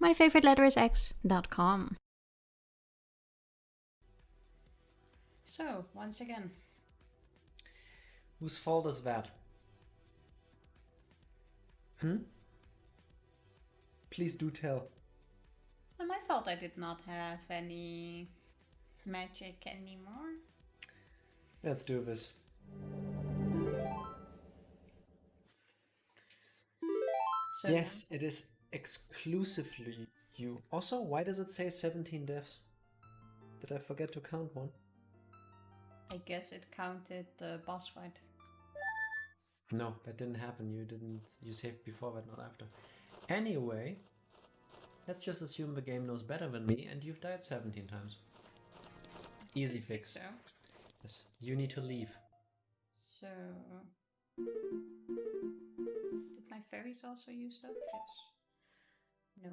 myfavoriteletterisx.com. So, once again. Whose fault is that? Please do tell. It's not my fault I did not have any magic anymore. Let's do this. So, yes, it is exclusively you. Also, why does it say 17 deaths? Did I forget to count one? I guess it counted the boss fight. No, that didn't happen. You saved before but not after. Anyway, let's just assume the game knows better than me and you've died 17 times. Easy fix. So, Yes, you need to leave. so did my fairies also use up? Yes. No.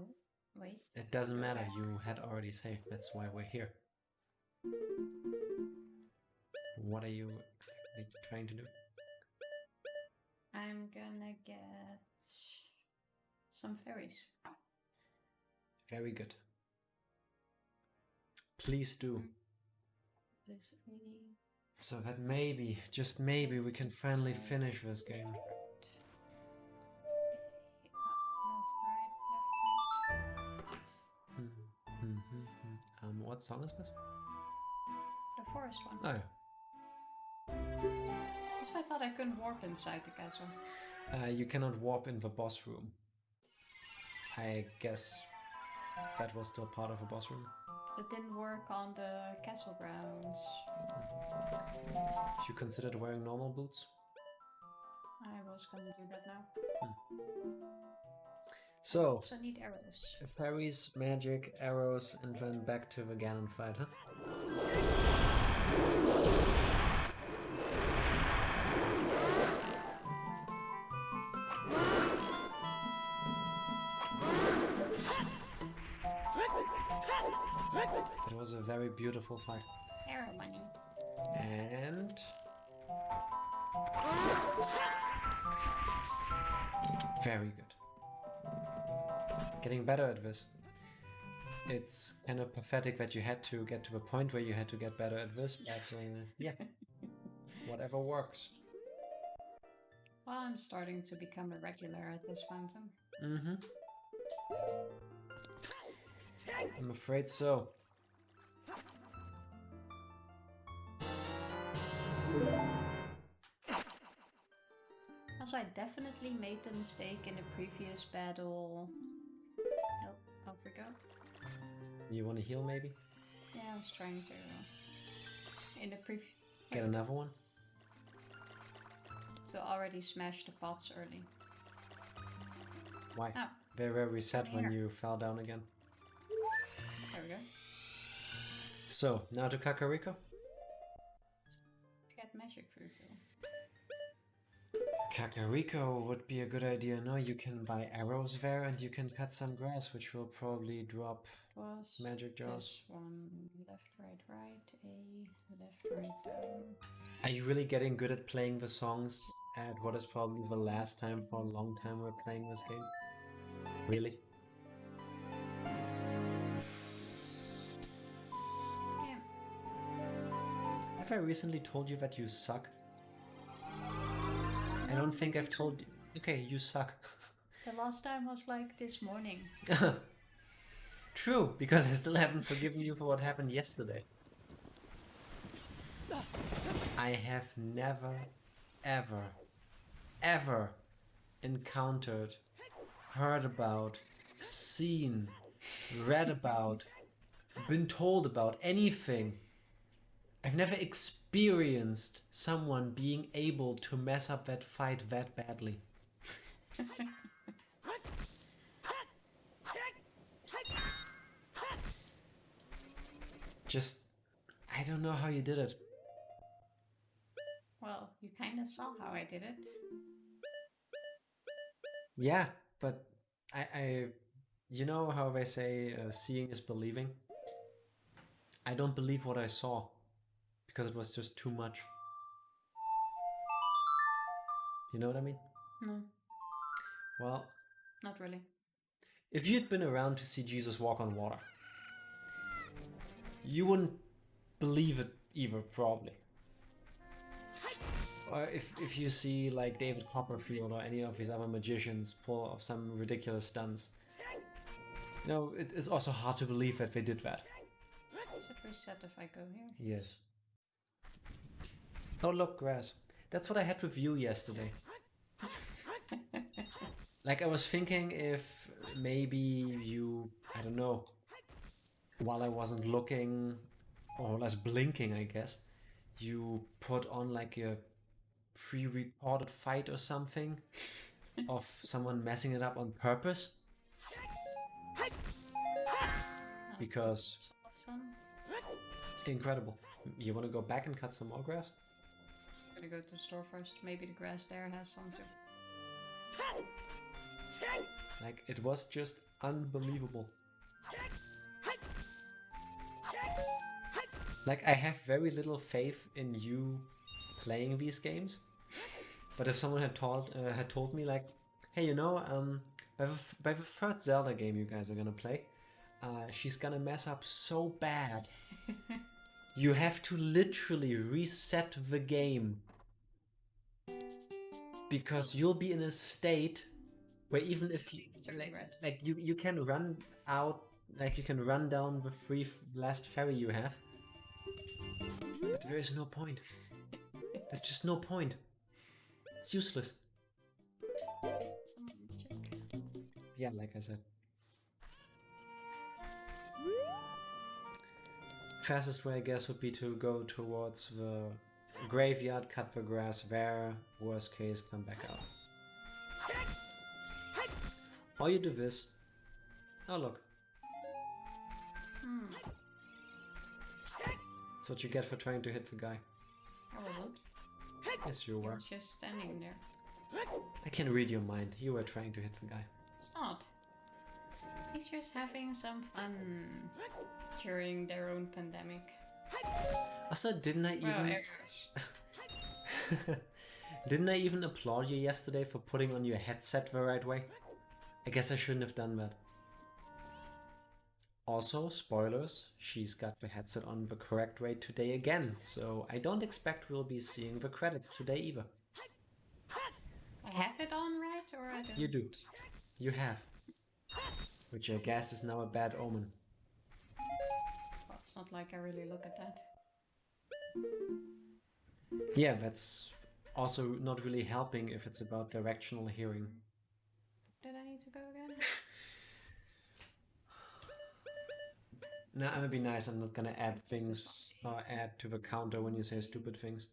Wait. It doesn't Go matter, back. you had already saved, that's why we're here. What are you exactly trying to do? I'm gonna get some fairies. Very good. Please do. This really So that maybe, just maybe, we can finally finish this game. What song is this? the forest one. Oh, Also, I thought I couldn't warp inside the castle. you cannot warp in the boss room. I guess that was still part of a boss room. It didn't work on the castle grounds. If you considered wearing normal boots. I was gonna do that now. So, Also need arrows. fairies, magic, arrows, and then back to the Ganon fight, huh? It was a very beautiful fight. Arrow money. And... very good. Getting better at this. It's kind of pathetic that you had to get to the point where you had to get better at this, but yeah, whatever works. Well, I'm starting to become a regular at this fountain. Mm-hmm. I'm afraid so. Also, I definitely made the mistake in the previous battle. Nope, off we go. You want to heal maybe? Yeah, I was trying to. In the previous. Get another one? To already smash the pots early. Why? Oh, They were reset when Here. you fell down again. there we go. So, now to Kakariko? Get magic refill. Kakariko would be a good idea. No, you can buy arrows there and you can cut some grass, which will probably drop Was magic jars. this one left, right, right, A, left, right, down. Are you really getting good at playing the songs at what is probably the last time for a long time we're playing this game? Really? Yeah. Have I recently told you that you suck? I don't think I've told you. Okay, you suck. The last time was like this morning. True, because I still haven't forgiven you for what happened yesterday. I have never, ever, ever encountered, heard about, seen, read about, been told about anything. I've never experienced someone being able to mess up that fight that badly. Just, I don't know how you did it. Well, you kind of saw how I did it. Yeah, but you know how they say seeing is believing? I don't believe what I saw, because it was just too much. You know what I mean? No, Well, not really. If you'd been around to see Jesus walk on water, you wouldn't believe it either, probably. Or if you see like David Copperfield or any of these other magicians pull off some ridiculous stunts, you know, it is also hard to believe that they did that. Does it reset if I go here? Yes. Oh look, grass. That's what I had with you yesterday. Like I was thinking if maybe you, I don't know, while I wasn't looking or less blinking, I guess, you put on like a pre-recorded fight or something of someone messing it up on purpose. Because incredible. You want to go back and cut some more grass? I'm gonna go to the store first. Maybe the grass there has some too. Like it was just unbelievable. Like I have very little faith in you playing these games, but if someone had told me like, hey, you know, by the third Zelda game you guys are gonna play, she's gonna mess up so bad. You have to literally reset the game because you'll be in a state where even if you like you can run out, like you can run down the last ferry you have, but there is no point. There's just no point. It's useless. Yeah, like I said. Fastest way, I guess, would be to go towards the graveyard, cut the grass there, worst case, come back out. Or you do this. Oh, look. That's what you get for trying to hit the guy. I wasn't. Yes, you were. I was just standing there. I can read your mind. You were trying to hit the guy. It's not. He's just having some fun during their own pandemic. Also, didn't I even... Well, didn't I even applaud you yesterday for putting on your headset the right way? I guess I shouldn't have done that. Also, spoilers, she's got the headset on the correct way today again, so I don't expect we'll be seeing the credits today either. I have it on right, or I don't? You do. You have. Which I guess is now a bad omen. Well, it's not like I really look at that. Yeah, that's also not really helping if it's about directional hearing. Did I need to go again? Nah, I'm gonna be nice, I'm not gonna add things or add to the counter when you say stupid things.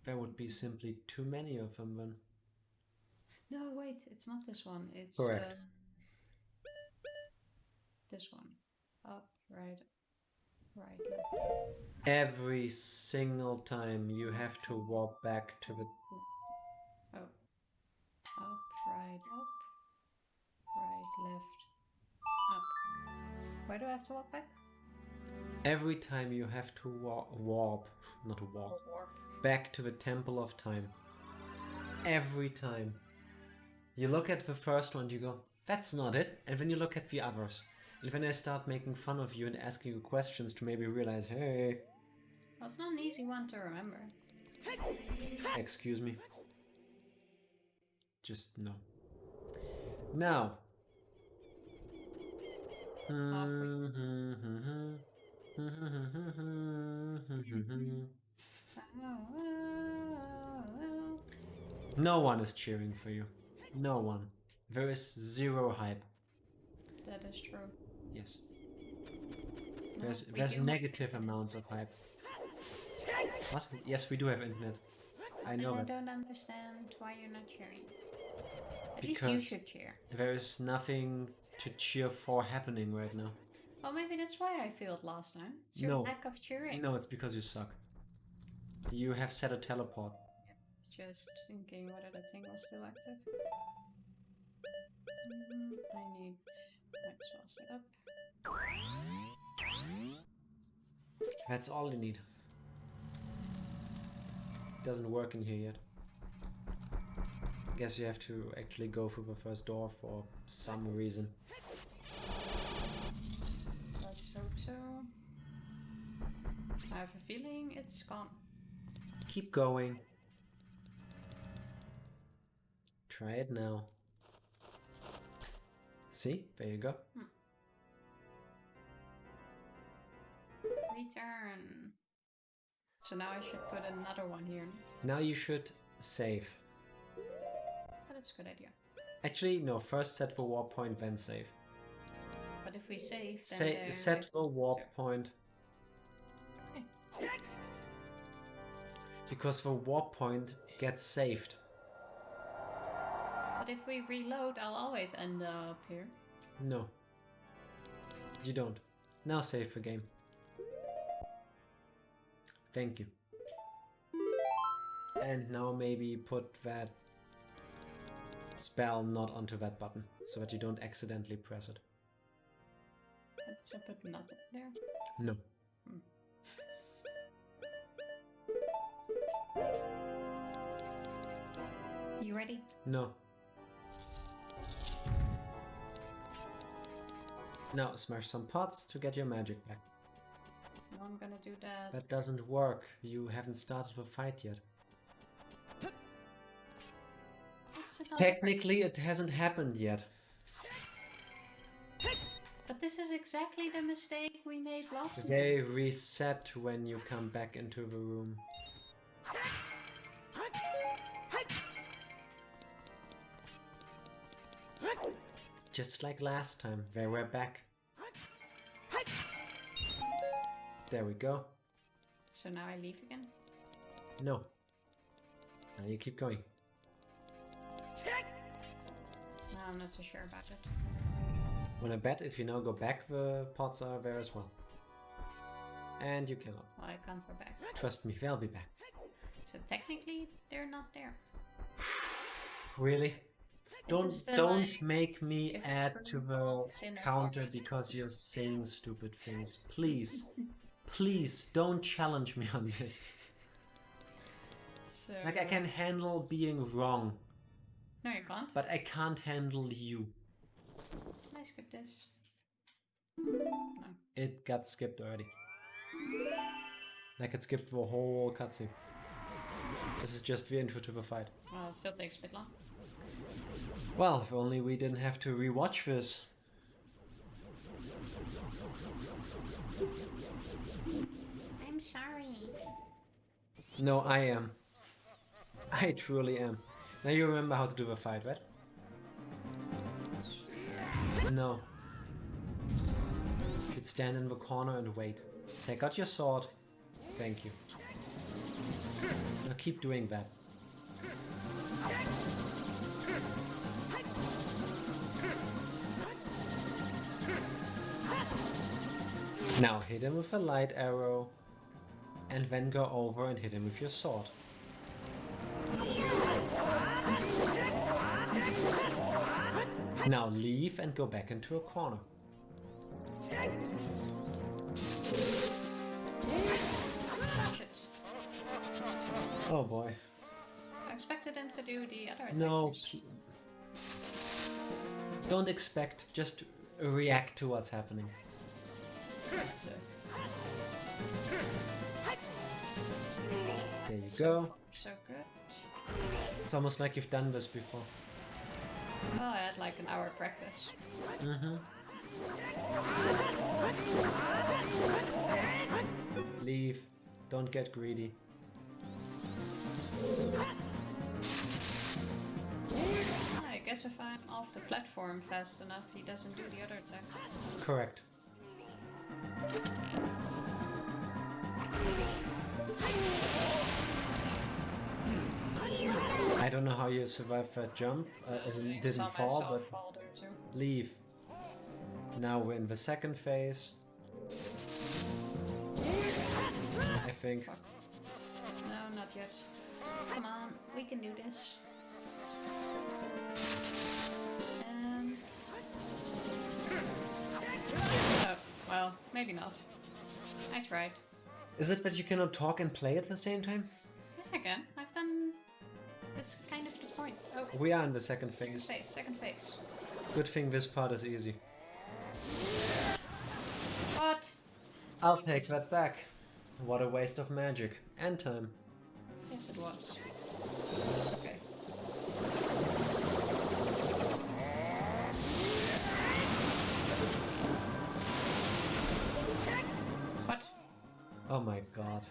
There would be simply too many of them then. No, wait, it's not this one. It's Correct. This one. Up, right, left. Every single time you have to walk back to the... Oh. Up, right, left, up. Where do I have to walk back? Every time you have to warp, back to the Temple of Time. Every time. You look at the first one, you go, that's not it. And then you look at the others. And then I start making fun of you and asking you questions to maybe realize, hey... That's not an easy one to remember. Excuse me. Just no. Now. No one is cheering for you. No one. There is zero hype. That is true. Yes. No, There's negative amounts of hype. What? Yes, we do have internet. I know and I that. don't understand why you're not cheering. At Because least you should cheer. there is nothing to cheer for happening right now. Well, maybe that's why I failed last time. It's your lack of cheering. No, it's because you suck. You have set a teleport. Just thinking whether the thing was still active. I need... Let's all set up. That's all you need. Doesn't work in here yet. Guess you have to actually go through the first door for some reason. Let's hope so. I have a feeling it's gone. Keep going. Try it now. See? There you go. Return. So now I should put another one here. Now you should save. But it's a good idea. Actually, no. First set the warp point, then save. But if we save, then Set the warp point. Okay. Because the warp point gets saved. But if we reload, I'll always end up here. No. You don't. Now save the game. Thank you. And now maybe put that spell not onto that button, so that you don't accidentally press it. So put nothing there? No. You ready? No. Now smash some pots to get your magic back. No, I'm gonna do that. That doesn't work. You haven't started the fight yet. Technically, it hasn't happened yet. But this is exactly the mistake we made last time. They reset when you come back into the room. Just like last time, they were back. There we go. So now I leave again? No. Now you keep going. No, I'm not so sure about it. Wanna bet if you now go back, the pots are there as well. And you cannot. Well, I can't go back. Trust me, they'll be back. So technically, they're not there. Really? Don't Don't make me if add to the sin counter or- because you're saying stupid things. Please. Please, don't challenge me on this. So... Like, I can handle being wrong, No, you can't. but I can't handle you. Can I skip this? No. It got skipped already. Like, it skipped the whole cutscene. This is just the intro to the fight. Well, it still takes a bit long. Well, if only we didn't have to rewatch this. I'm sorry. No, I am. I truly am. Now you remember how to do the fight, right? No. You'd stand in the corner and wait. Take out your sword. Thank you. Now keep doing that. Now hit him with a light arrow. And then go over and hit him with your sword. Now leave and go back into a corner. Shit. Oh boy. I expected him to do the other attack. No. Don't expect, just react to what's happening. There you go. So good. It's almost like you've done this before. Oh, I had like an hour practice. Mm-hmm. Leave. Don't get greedy. I guess if I'm off the platform fast enough, he doesn't do the other attack. Correct. I don't know how you survived that jump, as it didn't Saw fall, myself but fall there too. leave. Now we're in the second phase. I think. Fuck. No, not yet. Come on, we can do this. And... Oh, well, maybe not. I tried. Is it that you cannot talk and play at the same time? Yes, I can. I've done the That's kind of the point. Oh, We are in the second second phase. phase, second phase. Good thing this part is easy. What? I'll take that back. What a waste of magic. And time. Yes, it was. Okay. What? Oh my god.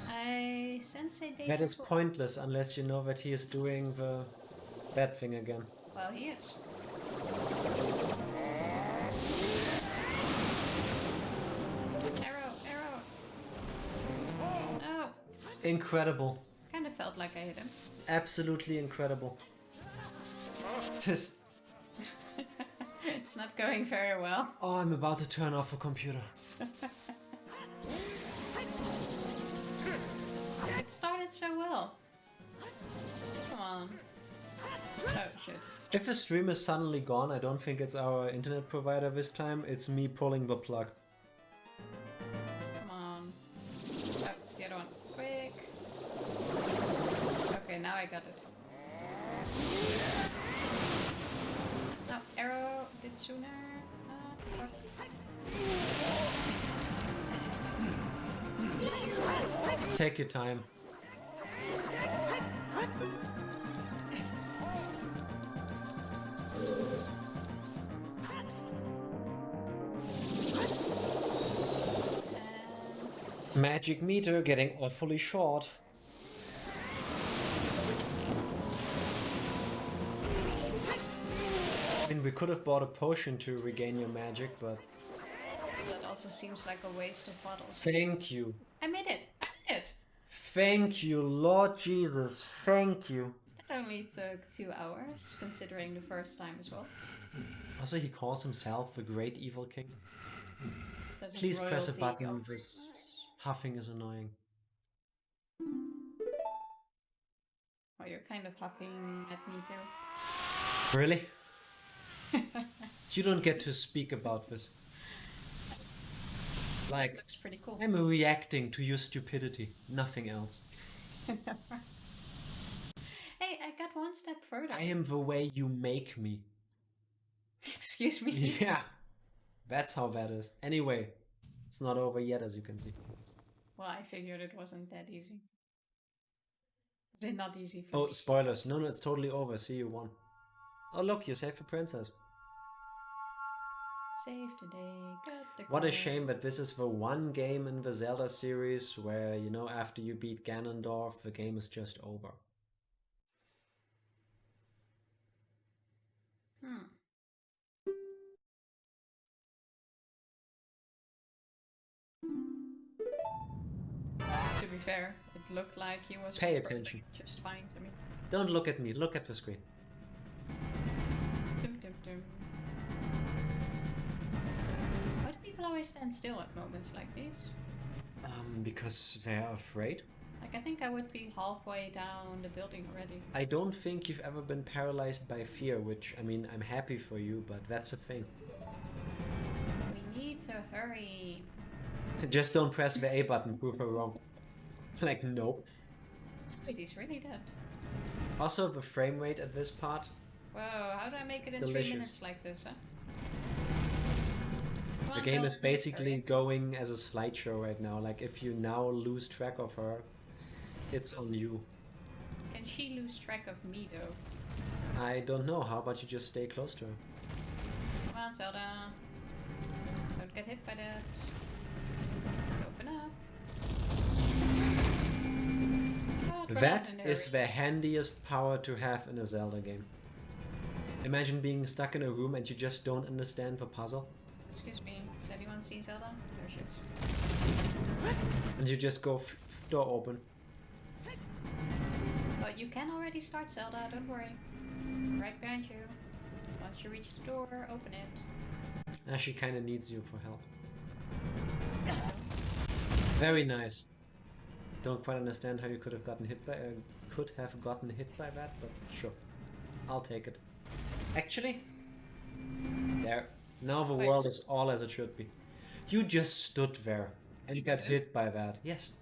I sense a deja That is vu. pointless unless you know that he is doing the bad thing again. Well, he is. Arrow, arrow. No. Incredible. Kind of felt like I hit him. Absolutely incredible. This... It's not going very well. Oh, I'm about to turn off the computer. It started so well. Come on. Oh, shit. If the stream is suddenly gone, I don't think it's our internet provider this time, it's me pulling the plug. Come on. Oh, it's the other one. Quick. Okay, now I got it. No, arrow a bit sooner. Take your time. Magic meter getting awfully short. I mean, we could have bought a potion to regain your magic, but... That also seems like a waste of bottles. Thank you. I made it! I did it! Thank you, Lord Jesus. Thank you. That only took 2 hours, considering the first time as well. Also, he calls himself the Great Evil King. Doesn't Please press a royalty button. go This first? huffing is annoying. Oh, you're kind of huffing at me too. Really? You don't get to speak about this. Like, Looks pretty cool. I'm reacting to your stupidity, nothing else. Hey, I got one step further. I am the way you make me. Excuse me. Yeah, that's how that is. Anyway, it's not over yet, as you can see. Well, I figured it wasn't that easy. Is it not easy for Oh, me? spoilers. No, it's totally over. See, you won. Oh, look, you saved the princess. Save today. Got the What a coin. shame that this is the one game in the Zelda series where, you know, after you beat Ganondorf, the game is just over. Hmm. To be fair, it looked like he was Pay controlling attention. just fine to me. Don't look at me, look at the screen. Dum, dum, dum. Why do people always stand still at moments like these? Because they're afraid. Like, I think I would be halfway down the building already. I don't think you've ever been paralyzed by fear, which, I mean, I'm happy for you, but that's a thing. We need to hurry. Just don't press the A button, prove her wrong. Like, nope. Squiddy's really dead. Also, the frame rate at this part, Whoa, how do I make it in Delicious. 3 minutes like this, huh? Come the on, game Zelda, is please basically hurry. going as a slideshow right now. Like, if you now lose track of her, it's on you. Can she lose track of me, though? I don't know, how about you just stay close to her? Come on, Zelda. Don't get hit by that. Open up. Oh, it ran That out in a is hurry. the handiest power to have in a Zelda game. Imagine being stuck in a room and you just don't understand the puzzle. Excuse me, has anyone seen Zelda? There she is. And you just go, door open. But you can already start Zelda, don't worry. Right behind you. Once you reach the door, open it. Ah, she kinda needs you for help. Very nice. Don't quite understand how you could have gotten hit by that, but sure. I'll take it. Actually, there. Now the Wait. world is all as it should be. You just stood there and you got hit by that. Yes.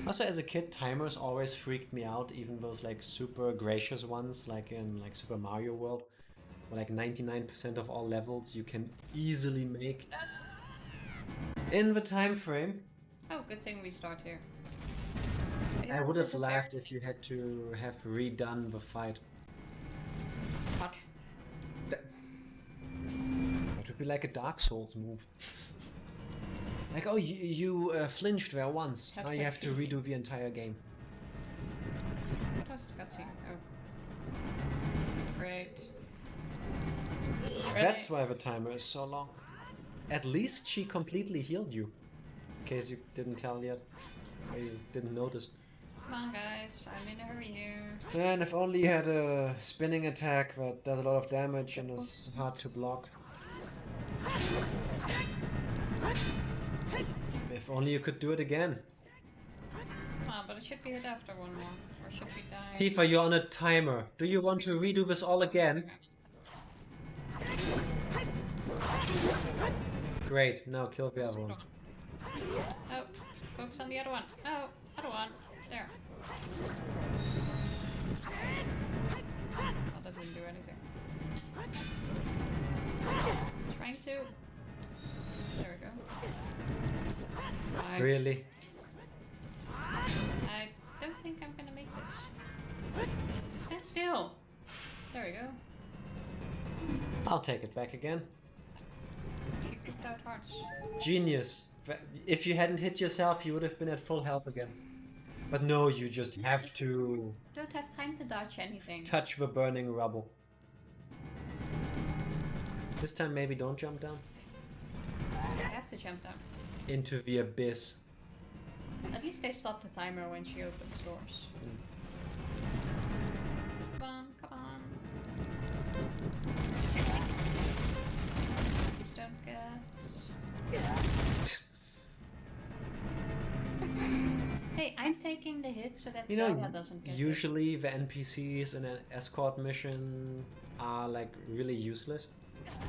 Also, as a kid, timers always freaked me out, even those like super gracious ones, like in like Super Mario World, where like 99% of all levels you can easily make in the time frame. Oh, good thing we start here. I would have laughed if you had to have redone the fight. What? That would be like a Dark Souls move. Like, oh, you flinched there once. Now you have to redo the entire game. What was the cutscene? Oh. Great. That's why the timer is so long. At least she completely healed you. In case you didn't tell yet. Or you didn't notice. Come on, guys. I'm in a hurry here. And if only you had a spinning attack that does a lot of damage and is hard to block. If only you could do it again. Come on, but it should be hit after one more. Or should we die? Tifa, you're on a timer. Do you want to redo this all again? Great, now kill the other one. Oh, focus on the other one. Oh, other one. There. Oh, that didn't do anything. Trying to. There we go. Really? I don't think I'm gonna make this. Stand still. There we go. I'll take it back again. She picked out hearts. Genius. If you hadn't hit yourself, you would have been at full health again. But no, you just have to Don't have time to dodge anything. touch the burning rubble. This time maybe don't jump down. I have to jump down. Into the abyss. At least they stopped the timer when she opens doors. Come on, come on. Please don't get. Hey, I'm taking the hit so that Zelda doesn't get usually the NPCs in an escort mission are like really useless.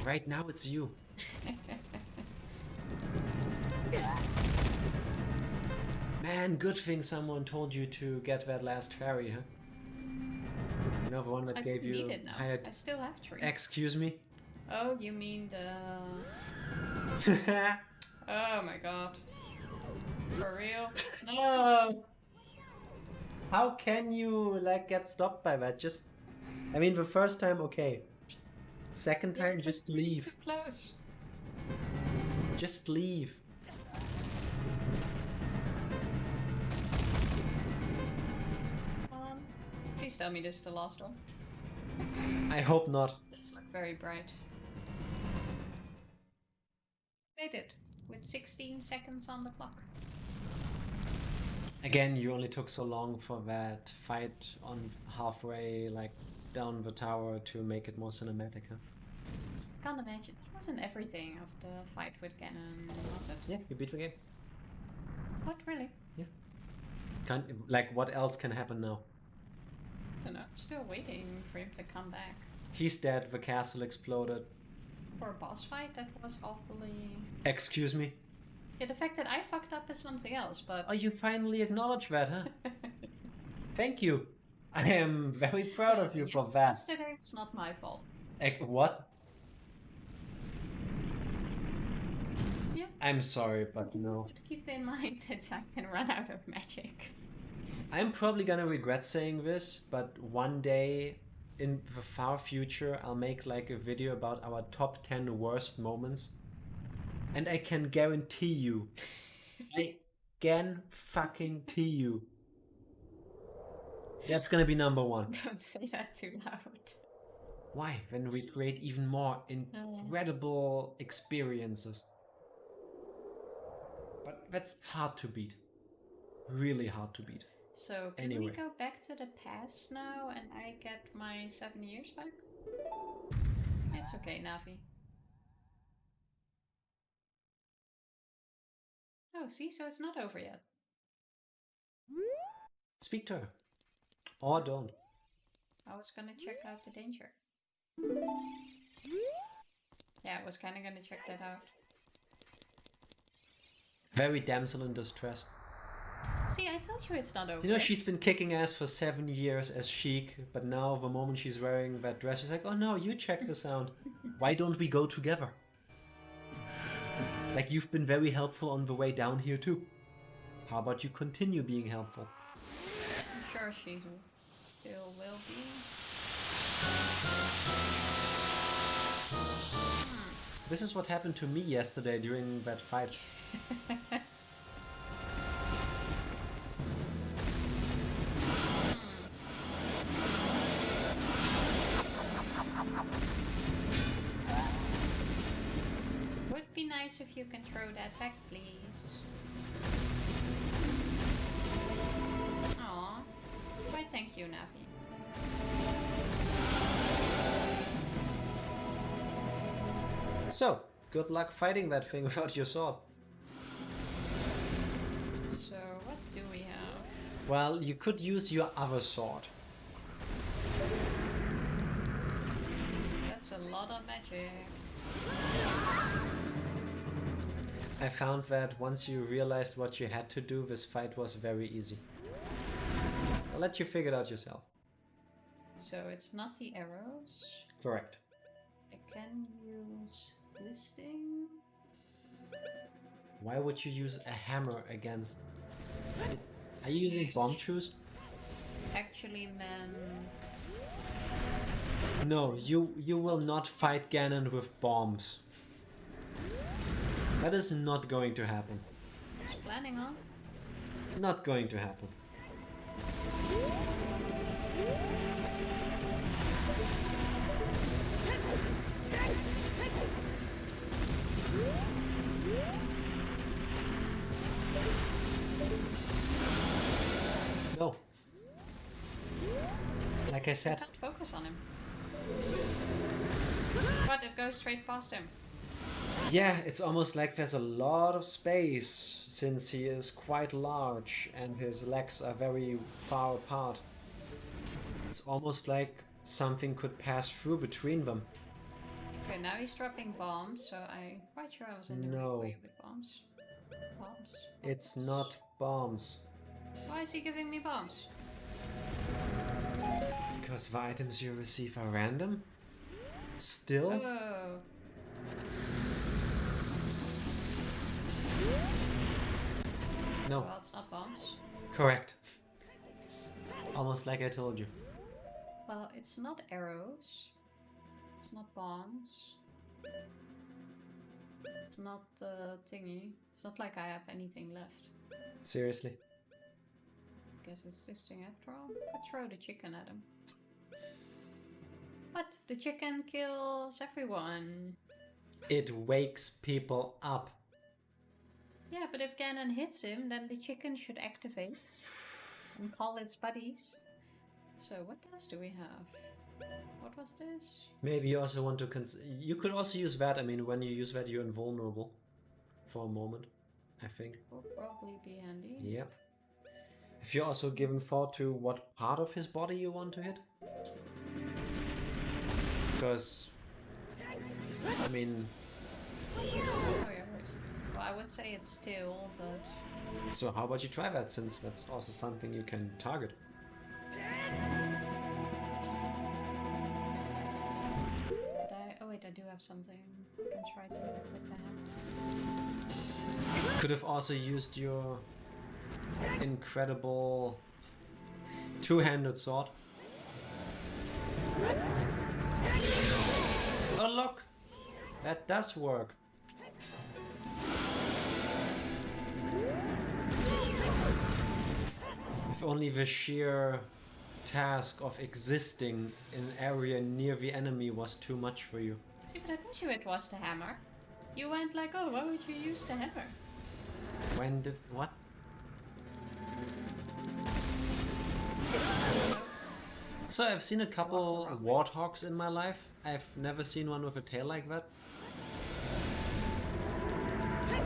Right now it's you. Man, good thing someone told you to get that last fairy, huh? You know, the one that I gave don't you need it now. hired... I still have 3. Excuse me? Oh, you mean the... Oh my god. For real? No! How can you, like, get stopped by that? Just... I mean, the first time, okay. Second time, just leave. Too close. Just leave. Please tell me this is the last one. I hope not. This looks very bright. Made it. With 16 seconds on the clock. Again, you only took so long for that fight on halfway, like, down the tower to make it more cinematic, huh? I can't imagine. That wasn't everything of the fight with Ganon, was it? Yeah, you beat the game. What, really? Yeah. Like, what else can happen now? I don't know. I'm still waiting for him to come back. He's dead, the castle exploded. For a boss fight, that was awfully... Excuse me? Yeah, the fact that I fucked up is something else, but... Oh, you finally acknowledge that, huh? Thank you. I am very proud of you for that. Yesterday was not my fault. What? Yeah. I'm sorry, but no. But keep in mind that I can run out of magic. I'm probably gonna regret saying this, but one day in the far future I'll make like a video about our top 10 worst moments. And I can guarantee you, I can fucking you, that's gonna be number 1. Don't say that too loud. Why? When we create even more incredible experiences. But that's hard to beat. Really hard to beat. So, can we go back to the past now and I get my 7 years back? It's okay, Navi. Oh, see, so it's not over yet. Speak to her. Or don't. I was gonna check out the danger. Yeah, I was kinda gonna check that out. Very damsel in distress. See, I told you it's not over. You know, she's been kicking ass for 7 years as Sheik, but now the moment she's wearing that dress, she's like, oh no, you check this out. Why don't we go together? Like, you've been very helpful on the way down here too. How about you continue being helpful? I'm sure she still will be. This is what happened to me yesterday during that fight. Would be nice if you can throw that back, please. Aw. Why thank you, Navi. So, good luck fighting that thing without your sword. So, what do we have? Well, you could use your other sword. That's a lot of magic. I found that once you realized what you had to do, this fight was very easy. I'll let you figure it out yourself. So, it's not the arrows. Correct. I can use this thing. Why would you use a hammer against... Are you using bomb shoes? Actually meant... No, you will not fight Ganon with bombs. That is not going to happen. I was planning on. Not going to happen. No. Like I I said, can't focus on him. But it goes straight past him. yeah, it's almost like there's a lot of space since he is quite large and his legs are very far apart. It's almost like something could pass through between them. Okay, now he's dropping bombs, so I'm quite sure I was in the No. right way with bombs. Bombs. It's not bombs. Why is he giving me bombs? Because the items you receive are random? Still? Oh. No, Well, it's not bombs. correct. It's almost like I told you. Well, it's not arrows. It's not bombs. It's not thingy. It's not like I have anything left. Seriously. Guess it's this thing after all. Could throw the chicken at him. But the chicken kills everyone. It wakes people up. Yeah, but if Ganon hits him, then the chicken should activate and call its buddies. So what else do we have? What was this? Maybe you also want to you could also use that. I mean, when you use that, you're invulnerable for a moment, I think. Will probably be handy. Yep. Have you also given thought to what part of his body you want to hit? Because, I mean... Oh yeah, right. Well, I would say it's still, but... So how about you try that, since that's also something you can target? But oh wait, I do have something. I can try to hit it with that. Could have also used your incredible two-handed sword. Oh look! That does work. If only the sheer task of existing in an area near the enemy was too much for you. See, but I told you it was the hammer. You went like, oh, why would you use the hammer? When did... what? So I've seen a couple warthogs in my life. I've never seen one with a tail like that.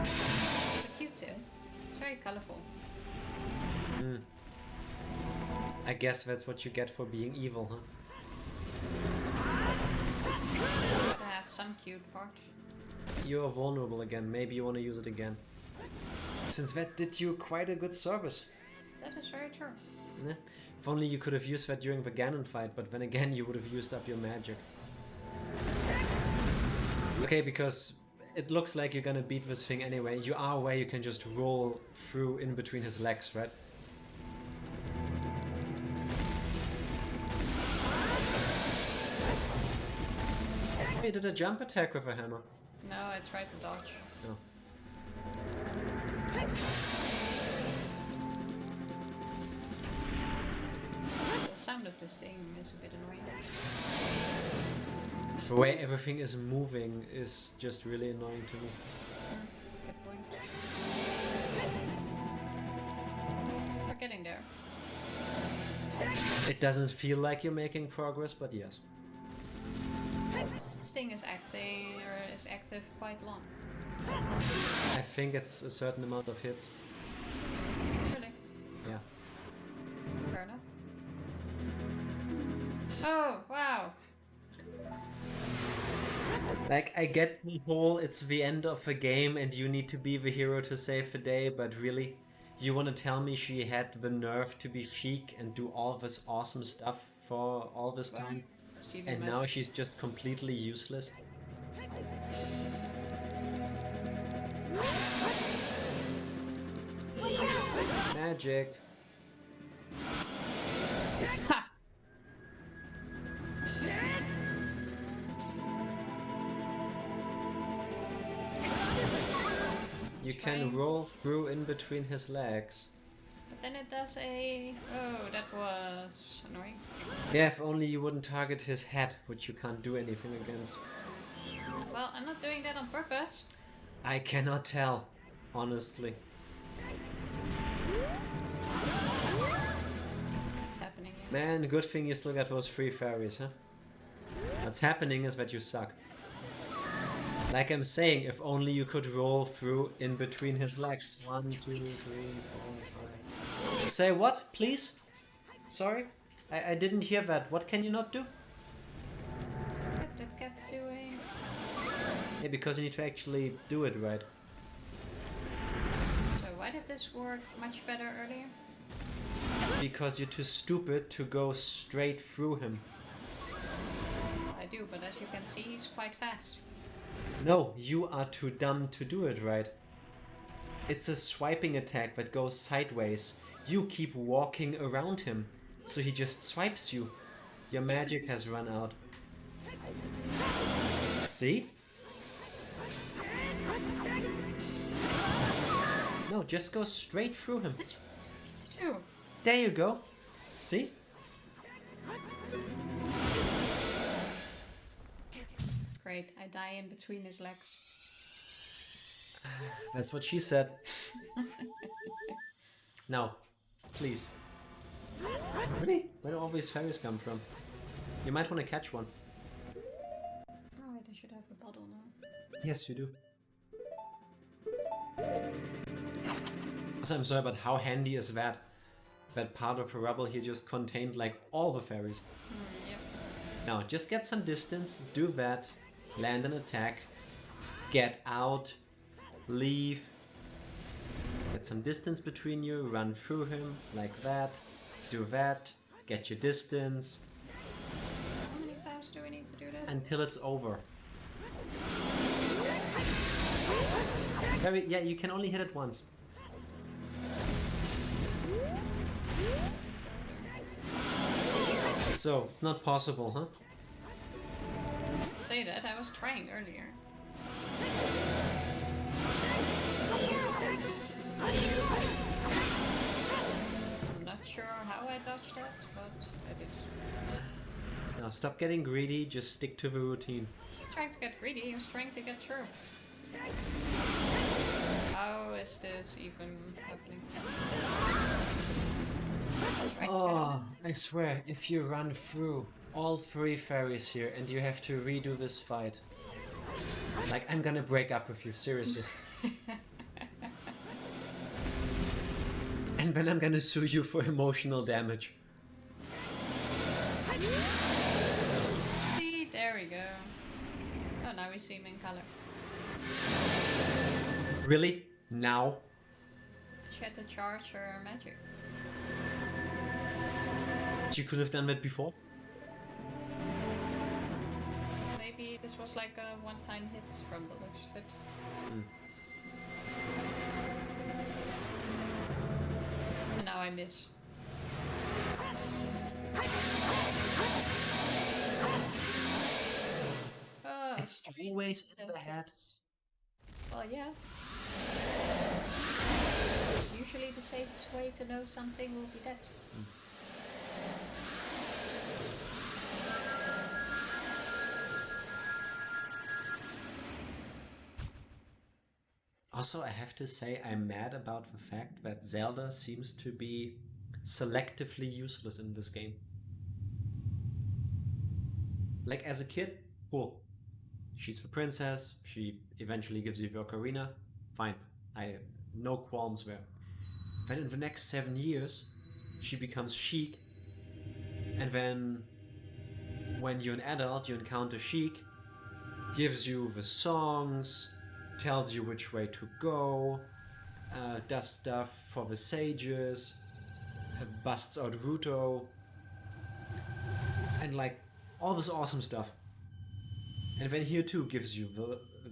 It's a cute tail. It's very colorful. I guess that's what you get for being evil, huh? Gotta have some cute part. You're vulnerable again. Maybe you want to use it again. Since that did you quite a good service. That is very true. Yeah. If only you could have used that during the Ganon fight, but then again you would have used up your magic. Okay, because it looks like you're gonna beat this thing anyway. You are where you can just roll through in between his legs, right? He did a jump attack with a hammer. No, I tried to dodge. No. The sound of this thing is a bit annoying. The way everything is moving is just really annoying to me. Good point. We're getting there. It doesn't feel like you're making progress, but yes. This thing is active quite long. I think it's a certain amount of hits. Really? Yeah. Fair enough. Oh, wow. Like, I get the whole it's the end of the game and you need to be the hero to save the day, but really? You want to tell me she had the nerve to be chic and do all this awesome stuff for all this time? And now she's just completely useless? Magic. Ha! You can roll through in between his legs. But then it does a... Oh, that was annoying. Yeah, if only you wouldn't target his head, which you can't do anything against. Well, I'm not doing that on purpose. I cannot tell, honestly. What's happening here? Man, good thing you still got those 3 fairies, huh? What's happening is that you suck. Like I'm saying, if only you could roll through in between his legs. 1, 2, 3, 4, 5. Say what, please? Sorry? I didn't hear that. What can you not do? That kept doing... Yeah, because you need to actually do it right. So why did this work much better earlier? Because you're too stupid to go straight through him. I do, but as you can see, he's quite fast. No, you are too dumb to do it right. It's a swiping attack that goes sideways. You keep walking around him, so he just swipes you. Your magic has run out. See? No, just go straight through him. That's what I need to do. There you go. See? Great, I die in between his legs. That's what she said. Now, please. Really? Where do all these fairies come from? You might want to catch one. Alright, I should have a bottle now. Yes, you do. Also, I'm sorry, but how handy is that? That part of the rubble here just contained like all the fairies. Yep. Now, just get some distance, do that, land an attack, get out, leave, get some distance between you, run through him, like that, do that, get your distance. How many times do we need to do this? Until it's over. Yeah, you can only hit it once. So, it's not possible, huh? Say that, I was trying earlier. I'm not sure how I dodged that, but I did. Now stop getting greedy, just stick to the routine. I wasn't trying to get greedy, I was trying to get through. How is this even happening? Oh, I swear, if you run through all 3 fairies here and you have to redo this fight, like, I'm gonna break up with you, seriously. And then I'm gonna sue you for emotional damage. See, there we go. Oh, now we see him in color. Really? Now? She had to charge her magic. She could have done that before. Maybe this was like a one-time hit from the looks of it. And now I miss. It's always in the head. Well, yeah. It's usually the safest way to know something will be dead. Also, I have to say I'm mad about the fact that Zelda seems to be selectively useless in this game. Like, as a kid, cool. She's the princess, she eventually gives you the Ocarina, fine. I no qualms there. Then in the next 7 years, she becomes Sheik, and then when you're an adult, you encounter Sheik, gives you the songs, tells you which way to go, does stuff for the sages, busts out Ruto, and like all this awesome stuff. And then here too gives you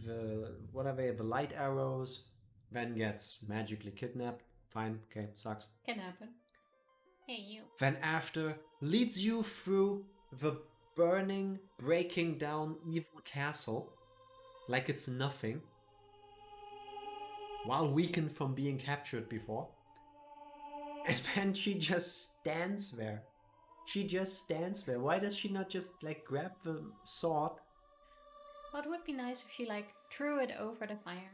the what are they, the light arrows, then gets magically kidnapped. Fine, okay, sucks. Can happen. Hey, you. Then after leads you through the burning, breaking down evil castle like it's nothing, while weakened from being captured before. And then she just stands there. She just stands there. Why does she not just like grab the sword? Well, it would be nice if she like threw it over the fire.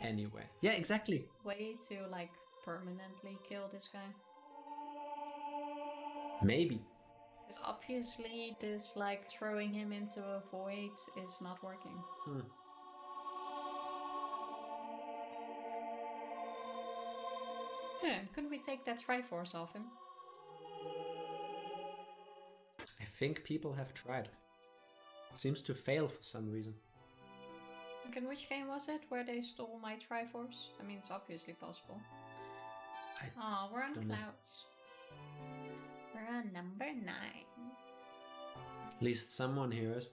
Anyway. Yeah, exactly. Way to like permanently kill this guy. Maybe. Because obviously this like throwing him into a void is not working. Couldn't we take that Triforce off him? I think people have tried. It seems to fail for some reason. Like, in which game was it where they stole my Triforce? I mean, it's obviously possible. Oh, we're on clouds. We're on number 9. At least someone here is.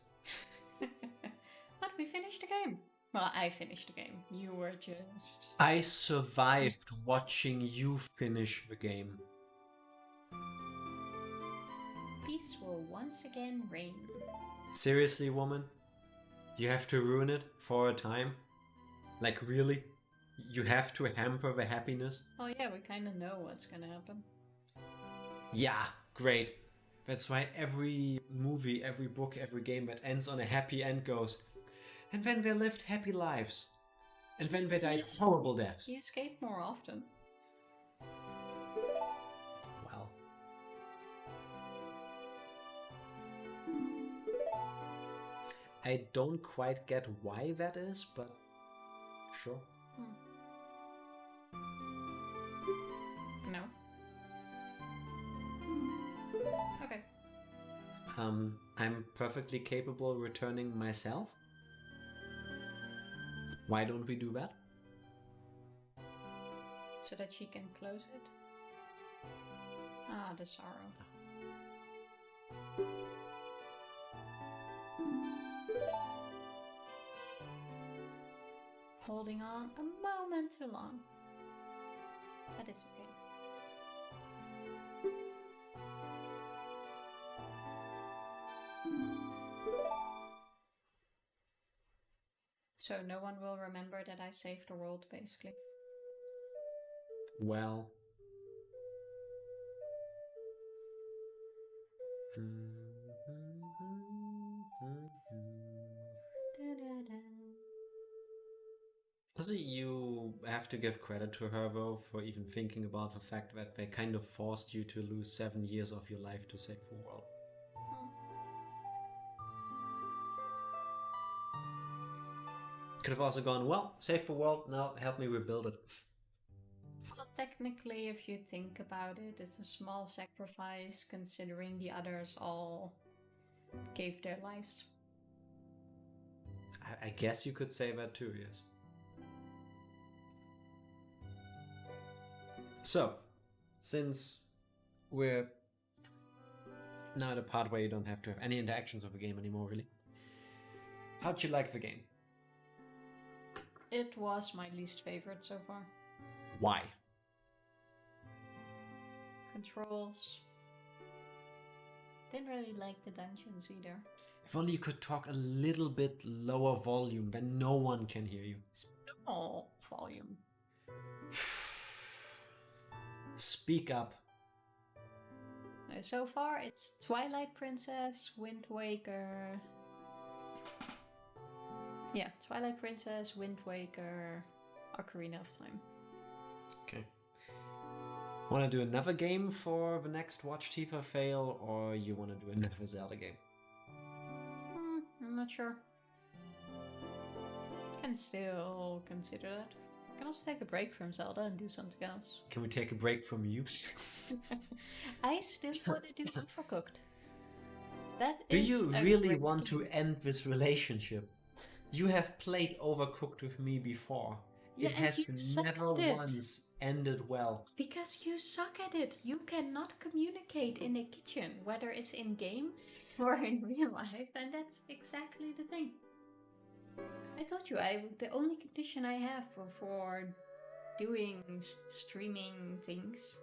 But we finished the game. Well, I finished the game. You were just... I survived watching you finish the game. Peace will once again reign. Seriously, woman? You have to ruin it for a time? Like, really? You have to hamper the happiness? Oh yeah, we kind of know what's gonna happen. Yeah, great. That's why every movie, every book, every game that ends on a happy end goes, and then they lived happy lives. And then they died horrible deaths. He escaped more often. Well. I don't quite get why that is, but sure. No. Okay. I'm perfectly capable of returning myself. Why don't we do that? So that she can close it? Ah, the sorrow. Holding on a moment too long. But it's okay. So no one will remember that I saved the world, basically. Well. Also, you have to give credit to her, though, for even thinking about the fact that they kind of forced you to lose 7 years of your life to save the world. Could have also gone, well, save the world, now help me rebuild it. Well, technically, if you think about it, it's a small sacrifice considering the others all gave their lives. I guess you could say that too, yes. So, since we're now at a part where you don't have to have any interactions with the game anymore, really. How'd you like the game? It was my least favorite so far. Why? Controls. Didn't really like the dungeons either. If only you could talk a little bit lower volume, then no one can hear you. Small volume. Speak up. So far, it's Twilight Princess, Wind Waker. Yeah, Twilight Princess, Wind Waker, Ocarina of Time. Okay. Want to do another game for the next Watch Tifa fail, or you want to do another Zelda game? I'm not sure. Can still consider that. Can also take a break from Zelda and do something else. Can we take a break from you? I still want to do Overcooked. That Do is you a really great want to game. end this relationship? You have played Overcooked with me before. Yeah, it and has you suck never at it. once ended well. Because you suck at it. You cannot communicate in a kitchen, whether it's in game or in real life, and that's exactly the thing. I told you, the only condition I have for doing streaming things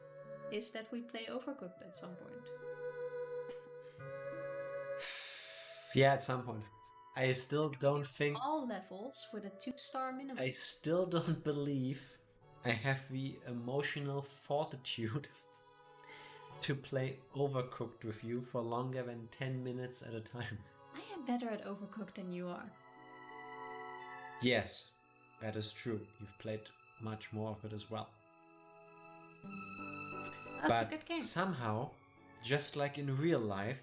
is that we play Overcooked at some point. Yeah, at some point. I still don't think... All levels with a 2-star minimum. I still don't believe I have the emotional fortitude to play Overcooked with you for longer than 10 minutes at a time. I am better at Overcooked than you are. Yes, that is true. You've played much more of it as well. That's a good game. Somehow, just like in real life,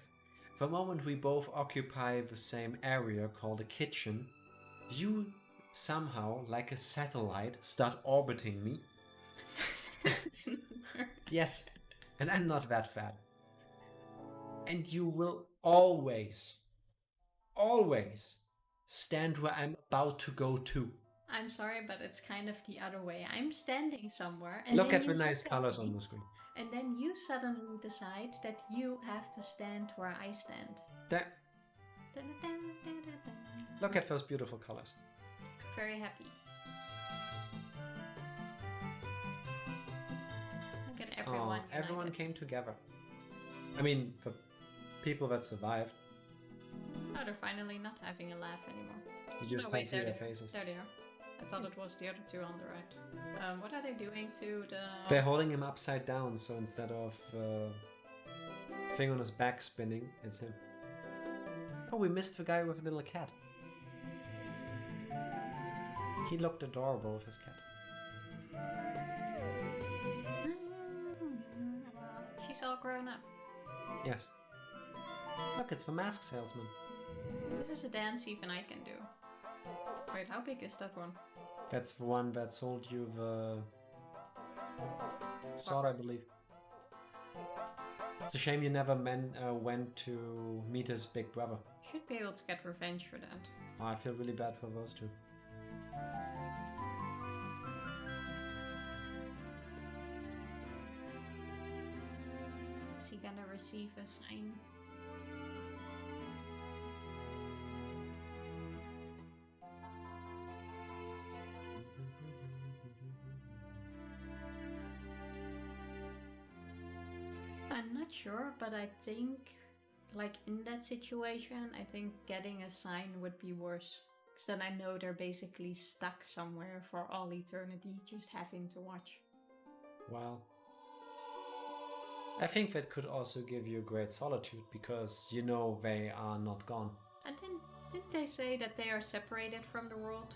the moment we both occupy the same area called a kitchen, you somehow, like a satellite, start orbiting me. Yes, and I'm not that fat. And you will always stand where I'm about to go to. I'm sorry, but it's kind of the other way. I'm standing somewhere and Look then at the you nice look at colors me, on the screen. and then you suddenly decide that you have to stand where I stand. There. Look at those beautiful colors. Very happy. Look at everyone. Everyone united. came together. I mean, the people that survived. Oh, they're finally not having a laugh anymore. You just No, can't wait, see there their they- faces. There they are. I thought it was the other two on the right. What are they doing to the... They're holding him upside down, so instead of thing on his back spinning, it's him. Oh, we missed the guy with the little cat. He looked adorable with his cat. She's all grown up. Yes. Look, it's the mask salesman. This is a dance even I can do. Wait, how big is that one? That's the one that sold you the sword, I believe. It's a shame you never went to meet his big brother. Should be able to get revenge for that. Oh, I feel really bad for those two. Is he gonna receive a sign? I'm not sure, but I think, like in that situation, I think getting a sign would be worse. Because then I know they're basically stuck somewhere for all eternity, just having to watch. Well, I think that could also give you great solitude, because you know they are not gone. And then, didn't they say that they are separated from the world?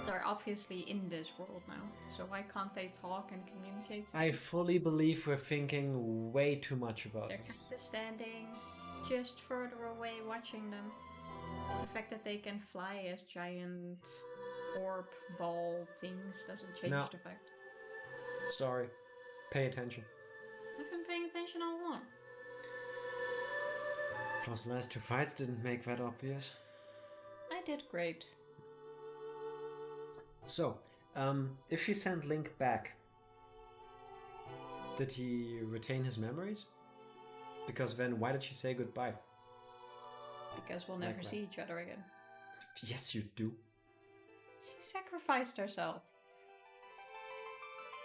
They're obviously in this world now, so why can't they talk and communicate? I fully believe we're thinking way too much about They're this. kind of standing just further away watching them. The fact that they can fly as giant orb ball things doesn't change No. the fact. Story. Pay attention. I've been paying attention all along. Those last two fights didn't make that obvious. I did great. So, if she sent Link back, Did he retain his memories? Because then why did she say goodbye? Because we'll Like never that. see each other again. Yes, you do. She sacrificed herself.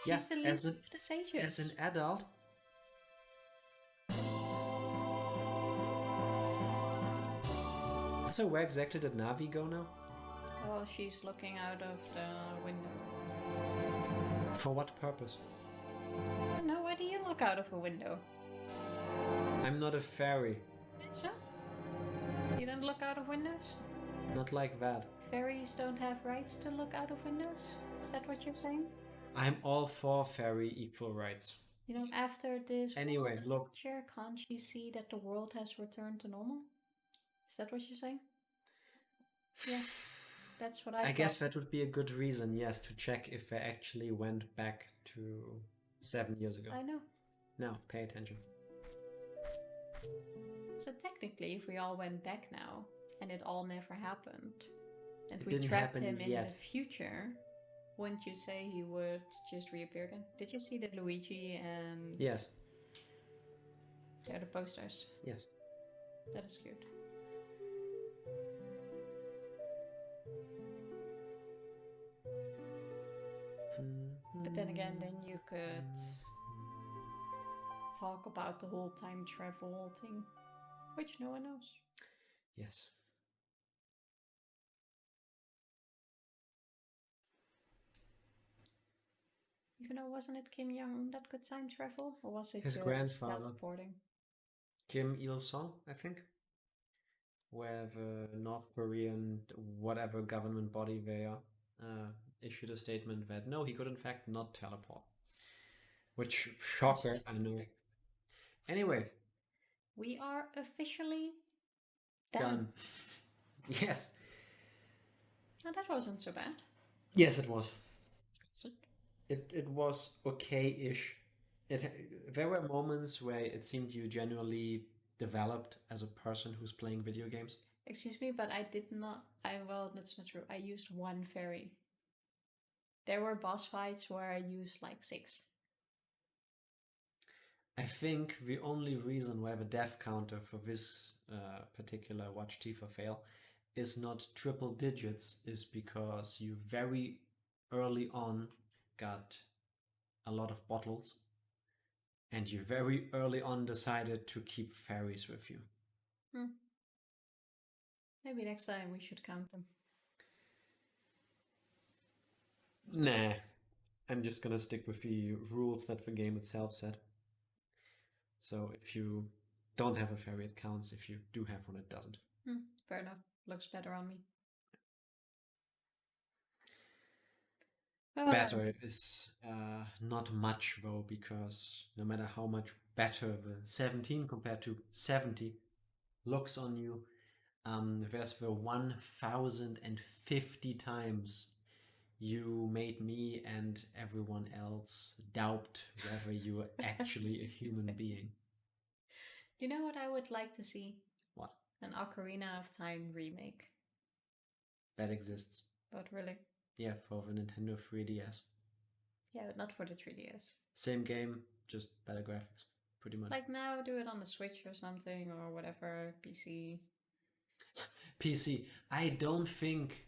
Yeah, She's the least of the sages. as an adult. So where exactly did Navi go now? Oh, she's looking out of the window. For what purpose? I don't know, why do you look out of a window? I'm not a fairy. So? You don't look out of windows? Not like that. Fairies don't have rights to look out of windows? Is that what you're saying? I'm all for fairy equal rights. You know, after this Anyway, look. chair, can't you see that the world has returned to normal? Is that what you're saying? Yeah, that's what I guess thought. that would be a good reason, yes, to check if they actually went back to 7 years ago. I know. Now, pay attention. So technically, if we all went back now, and it all never happened, and It we didn't trapped happen him in yet. the future, wouldn't you say he would just reappear again? Did you see the Luigi and... Yes, Yeah, the posters. yes. That is cute. But then again, then you could talk about the whole time travel thing, which no one knows. Yes. Even though, wasn't it Kim Jong-un that could time travel? Or was it His just grandfather. teleporting? Kim Il-sung, I think, where the North Korean whatever government body they are issued a statement that no, he could in fact not teleport. Which, shocker, I know. Anyway. We are officially done. Done. Yes. Oh, that wasn't so bad. Yes, it was. So, It was okay-ish. There were moments where it seemed you genuinely developed as a person who's playing video games. excuse me, but I did not... well, that's not true. I used one fairy. There were boss fights where I used like 6. I think the only reason why the death counter for this particular Watch Tifa fail is not triple digits is because you very early on got a lot of bottles and you very early on decided to keep fairies with you. Maybe next time we should count them. Nah, I'm just gonna stick with the rules that the game itself set. So if you don't have a fairy, it counts. If you do have one, it doesn't. Fair enough. Looks better on me. Better it is not much though, because no matter how much better the 17 compared to 70 looks on you, there's the 1050 times you made me and everyone else doubt whether you are actually a human being. You know what I would like to see? What? An Ocarina of Time remake. That exists. But really? Yeah, for the Nintendo 3DS. Yeah, but not for the 3DS. Same game, just better graphics, pretty much. Like now, do it on the Switch or something, or whatever, PC. PC. I don't think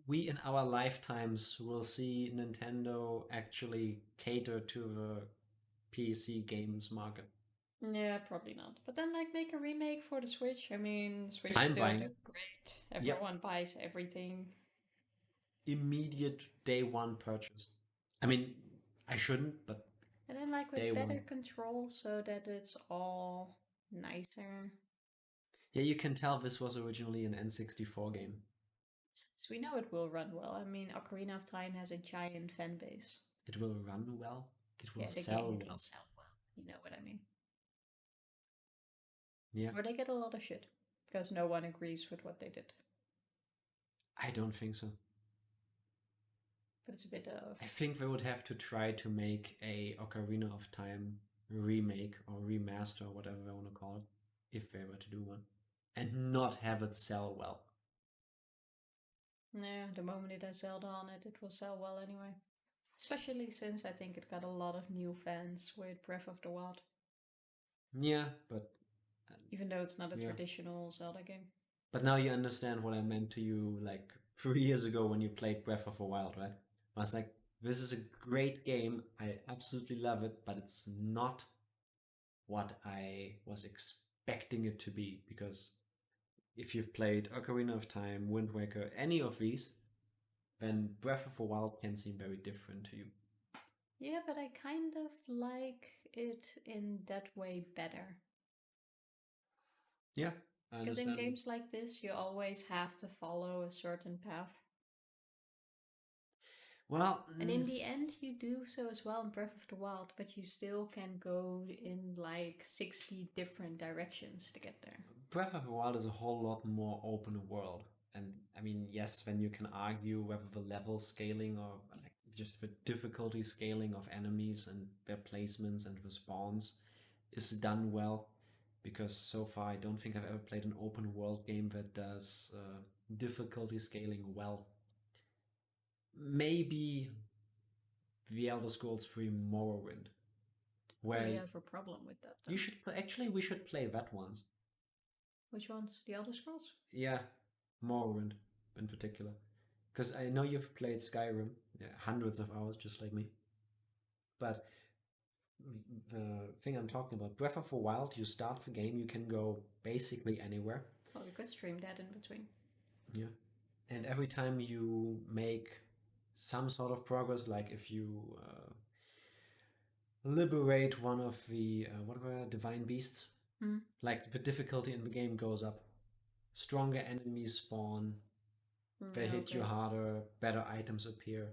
we in our lifetimes will see Nintendo actually cater to the PC games market. Yeah, probably not. But then, like, make a remake for the Switch. I mean, Switch I'm is still buying. doing great. Everyone buys everything. Immediate day one purchase. I mean, I shouldn't, but And then, like, with day better one. control so that it's all nicer. Yeah, you can tell this was originally an N64 game. Since we know it will run well. I mean, Ocarina of Time has a giant fan base. It will run well. It will the sell game, well. It will sell well. You know what I mean? Yeah. Or they get a lot of shit because no one agrees with what they did. I don't think so. But it's a bit of... I think they would have to try to make a Ocarina of Time remake or remaster, or whatever they want to call it, if they were to do one, and not have it sell well. Yeah, the moment it has Zelda on it, it will sell well anyway. Especially since I think it got a lot of new fans with Breath of the Wild, Yeah, but even though it's not a yeah. traditional Zelda game. But now you understand what I meant to you like 3 years ago when you played Breath of the Wild, right? I was like, this is a great game. I absolutely love it, but it's not what I was expecting it to be. Because if you've played Ocarina of Time, Wind Waker, any of these, then Breath of the Wild can seem very different to you. Yeah, but I kind of like it in that way better. Yeah, I Because in understand. games like this, you always have to follow a certain path. Well, And in the end, you do so as well in Breath of the Wild, but you still can go in like 60 different directions to get there. Breath of the Wild is a whole lot more open world. And I mean, yes, then you can argue whether the level scaling or like just the difficulty scaling of enemies and their placements and respawns is done well. Because so far, I don't think I've ever played an open world game that does difficulty scaling well. Maybe the Elder Scrolls 3 Morrowind, Probably where have a problem with that you though. should actually we should play that once. Which ones? The Elder Scrolls? Yeah, Morrowind in particular. Because I know you've played Skyrim, yeah, hundreds of hours, just like me. But the thing I'm talking about, Breath of the Wild, you start the game, you can go basically anywhere. Well, we could stream that in between. Yeah. And every time you make some sort of progress, like if you liberate one of the, what were divine beasts, like the difficulty in the game goes up. Stronger enemies spawn, they Yeah, hit you okay. harder, better items appear.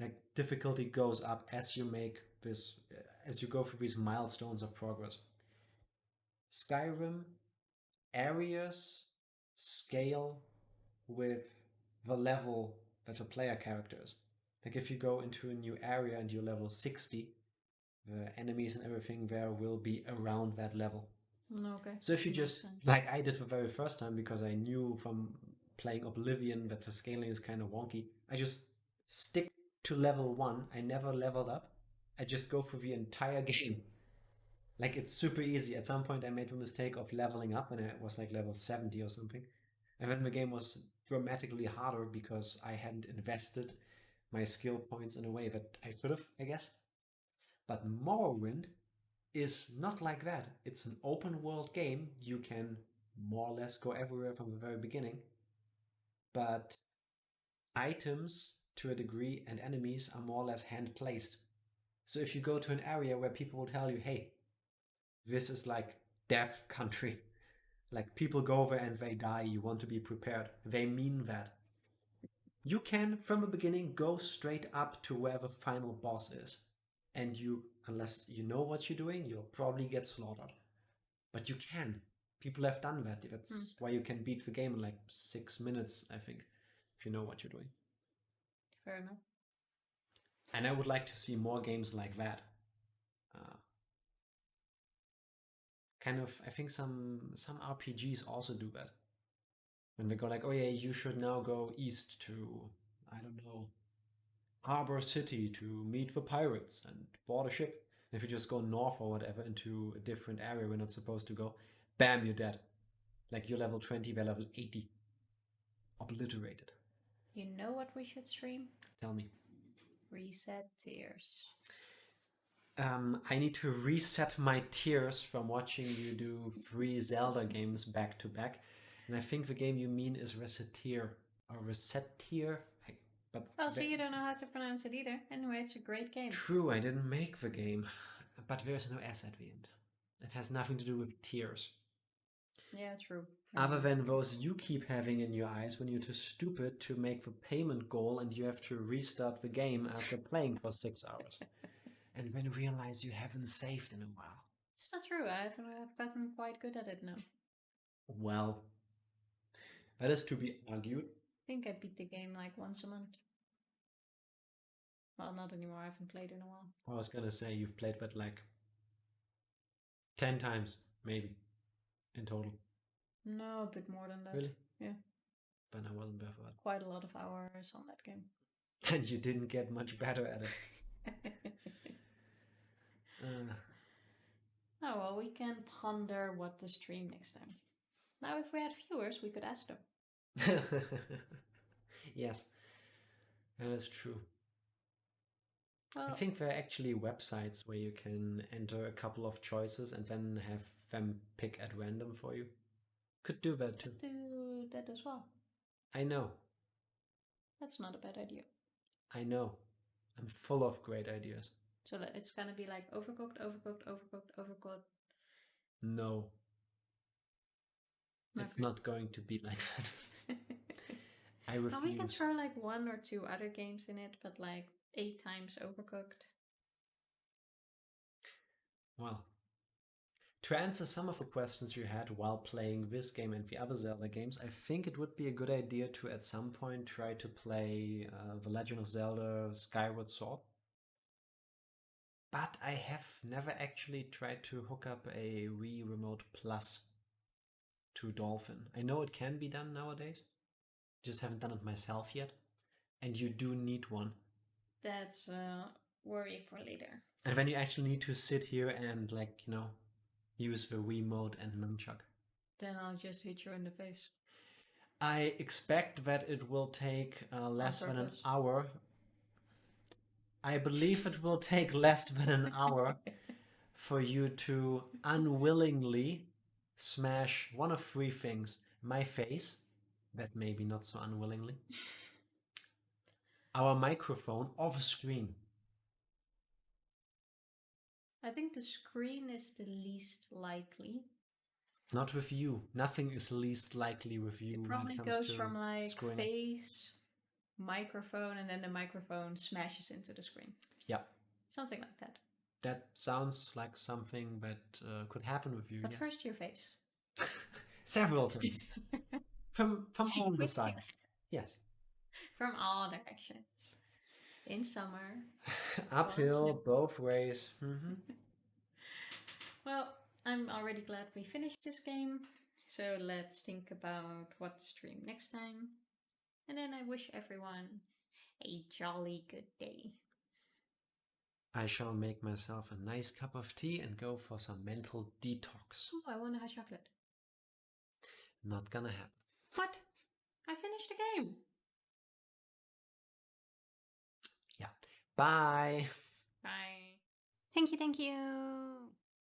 Like difficulty goes up as you make this, as you go through these milestones of progress. Skyrim areas scale with the level that a player character is. Like if you go into a new area and you're level 60, the enemies and everything there will be around that level. Okay. So if you Makes just, sense. like I did the very first time, because I knew from playing Oblivion that the scaling is kind of wonky, I just stick to level 1. I never leveled up. I just go through the entire game. Like it's super easy. At some point, I made the mistake of leveling up, and I was like level 70 or something. And then the game was dramatically harder because I hadn't invested my skill points in a way that I could have, I guess. But Morrowind is not like that. It's an open world game. You can more or less go everywhere from the very beginning, but items to a degree and enemies are more or less hand placed. So if you go to an area where people will tell you, hey, this is like death country, like people go there and they die, you want to be prepared. They mean that. You can, from the beginning, go straight up to where the final boss is. And you, unless you know what you're doing, you'll probably get slaughtered. But you can. People have done that. That's why you can beat the game in like 6 minutes, I think, if you know what you're doing. Fair enough. And I would like to see more games like that. Uh, kind of, I think some RPGs also do that. When they go like, oh yeah, you should now go east to, I don't know, Harbor City to meet the pirates and board a ship. And if you just go north or whatever into a different area we're not supposed to go, bam, you're dead. Like you're level 20, they're level 80. Obliterated. You know what we should stream? Tell me. Reset Tears. I need to reset my tears from watching you do 3 Zelda games back to back. And I think the game you mean is Reseteer or Reseteer. But Well, see, you don't know how to pronounce it either. Anyway, it's a great game. true, I didn't make the game. But there's no S at the end. It has nothing to do with tears. Yeah, true. Other than those you keep having in your eyes when you're too stupid to make the payment goal and you have to restart the game after playing for 6 hours. And then realize you haven't saved in a while. It's not true. I've gotten quite good at it now. Well, that is to be argued. I think I beat the game like once a month. Well, not anymore. I haven't played in a while. I was gonna say you've played that like 10 times, maybe, in total. No, a bit more than that. Really? Yeah. Then I wasn't there for that. Quite a lot of hours on that game. And you didn't get much better at it. Oh, well, we can ponder what to stream next time. Now, if we had viewers, we could ask them. Yes, that is true. Well, I think there are actually websites where you can enter a couple of choices and then have them pick at random for you. Could do that too. could do that as well. I know. That's not a bad idea. I know. I'm full of great ideas. So that it's gonna be like overcooked, overcooked, overcooked, overcooked. No. It's Okay. not going to be like that. I refuse. Well, we can throw like 1 or 2 other games in it, but like 8 times overcooked. Well, to answer some of the questions you had while playing this game and the other Zelda games, I think it would be a good idea to at some point try to play The Legend of Zelda Skyward Sword. But I have never actually tried to hook up a Wii Remote Plus to Dolphin. I know it can be done nowadays, just haven't done it myself yet. And you do need one. That's a worry for later. And then you actually need to sit here and, like, you know, use the Wii mode and nunchuck. Then I'll just hit you in the face. I expect that it will take less than an hour. I believe it will take less than an hour for you to unwillingly smash one of 3 things. My face, that maybe not so unwillingly. Our microphone, or the screen. I think the screen is the least likely. Not with you. Nothing is least likely with you. It probably when it comes goes to from like screwing. face, microphone, and then the microphone smashes into the screen. Yeah. Something like that. That sounds like something that could happen with you. But yes. first your face. Several times. from all the sides. Yes. From all directions. In summer. Uphill, both ways. Mm-hmm. Well, I'm already glad we finished this game. So let's think about what to stream next time. And then I wish everyone a jolly good day. I shall make myself a nice cup of tea and go for some mental detox. Oh, I want a hot chocolate. Not gonna happen. What? I finished the game. Yeah. Bye. Bye. Thank you, thank you.